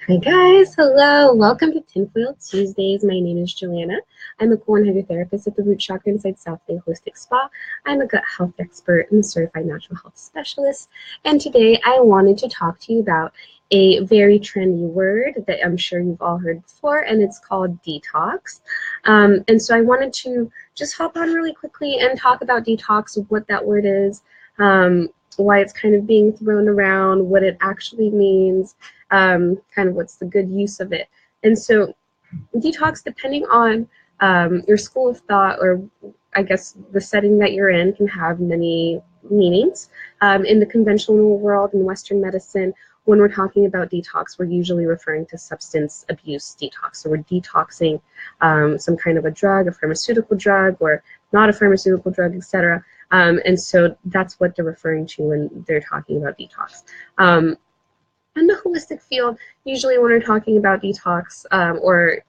Hi guys, hello, welcome to Tinfoil Tuesdays. My name is Joanna. I'm a Colon Hydrotherapist at the Root Chakra inside South Bay Holistic Spa. I'm a gut health expert and a certified natural health specialist. And today I wanted to talk to you about a very trendy word that I'm sure you've all heard before, and it's called detox. And so I wanted to just hop on really quickly and talk about detox, what that word is, why it's kind of being thrown around, what it actually means, kind of what's the good use of it. And so detox, depending on your school of thought, or I guess the setting that you're in, can have many meanings. In the conventional world, in Western medicine, when we're talking about detox, we're usually referring to substance abuse detox. So we're detoxing some kind of a drug, a pharmaceutical drug, or not a pharmaceutical drug, etc. And so that's what they're referring to when they're talking about detox. In the holistic field, usually when we're talking about detox, or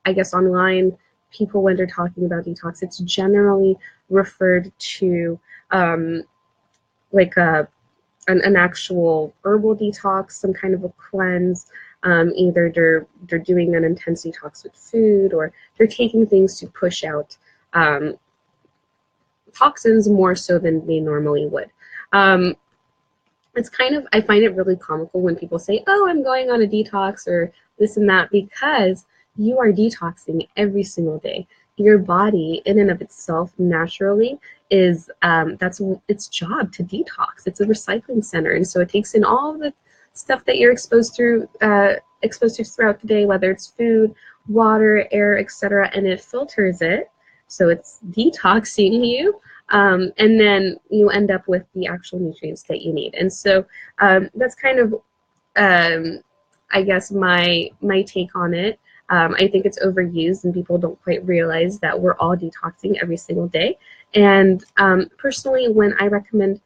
I guess online people, when they're talking about detox, it's generally referred to like an actual herbal detox, some kind of a cleanse. Either they're doing an intense detox with food, or they're taking things to push out toxins more so than they normally would. It's kind of, I find it really comical when people say, oh, I'm going on a detox or this and that, because you are detoxing every single day. Your body in and of itself naturally is, that's its job, to detox. It's a recycling center, and so it takes in all the stuff that you're exposed to throughout the day, whether it's food, water, air, etc., and it filters it, so it's detoxing you. And then you end up with the actual nutrients that you need. And so that's kind of, I guess, my take on it. I think it's overused, and people don't quite realize that we're all detoxing every single day. And personally, when I recommend,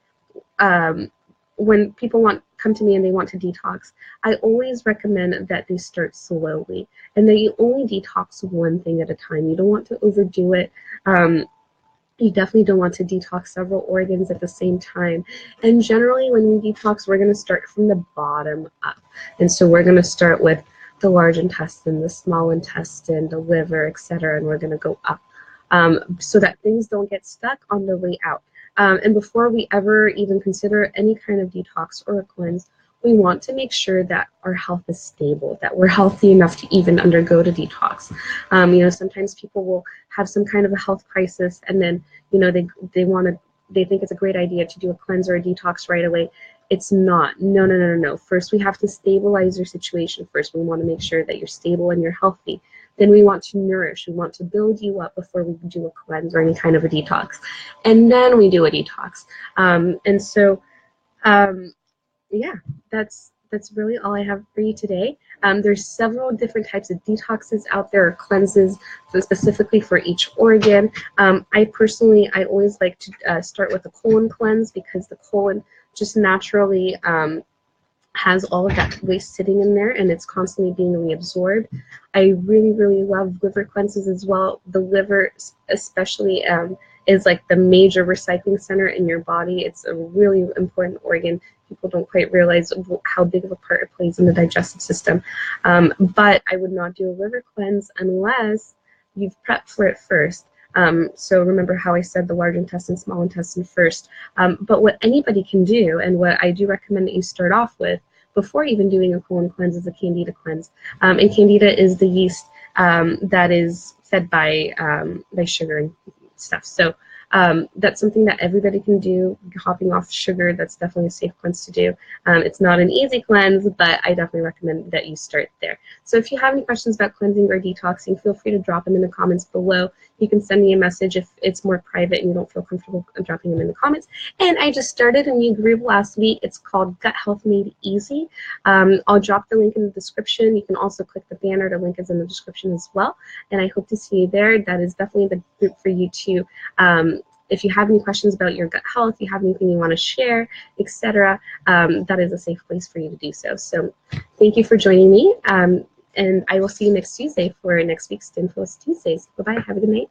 when people come to me and they want to detox, I always recommend that they start slowly, and that you only detox one thing at a time. You don't want to overdo it. You definitely don't want to detox several organs at the same time. And generally, when we detox, we're going to start from the bottom up. And so we're going to start with the large intestine, the small intestine, the liver, etc., and we're going to go up, so that things don't get stuck on the way out. And before we ever even consider any kind of detox or a cleanse, we want to make sure that our health is stable, that we're healthy enough to even undergo the detox. Sometimes people will have some kind of a health crisis, and then, they think it's a great idea to do a cleanse or a detox right away. It's not. No. First, we have to stabilize your situation first. We want to make sure that you're stable and you're healthy. Then we want to nourish. We want to build you up before we do a cleanse or any kind of a detox. And then we do a detox. Yeah, that's really all I have for you today. There's several different types of detoxes out there, or cleanses specifically for each organ. I always like to start with the colon cleanse, because the colon just naturally has all of that waste sitting in there, and it's constantly being reabsorbed. I really, really love liver cleanses as well. The liver especially is like the major recycling center in your body. It's a really important organ. People don't quite realize how big of a part it plays in the digestive system. But I would not do a liver cleanse unless you've prepped for it first. So remember how I said the large intestine, small intestine first. But what anybody can do, and what I do recommend that you start off with before even doing a colon cleanse, is a candida cleanse. And candida is the yeast that is fed by sugar and stuff. So that's something that everybody can do. Hopping off sugar, that's definitely a safe cleanse to do. It's not an easy cleanse, but I definitely recommend that you start there. So if you have any questions about cleansing or detoxing, feel free to drop them in the comments below. You can send me a message if it's more private and you don't feel comfortable dropping them in the comments. And I just started a new group last week. It's called Gut Health Made Easy. I'll drop the link in the description. You can also click the banner. The link is in the description as well. And I hope to see you there. That is definitely the group for you to, if you have any questions about your gut health, you have anything you want to share, etc., that is a safe place for you to do so. So thank you for joining me. And I will see you next Tuesday for next week's Tinfoil Tuesdays. Bye-bye. Have a good night.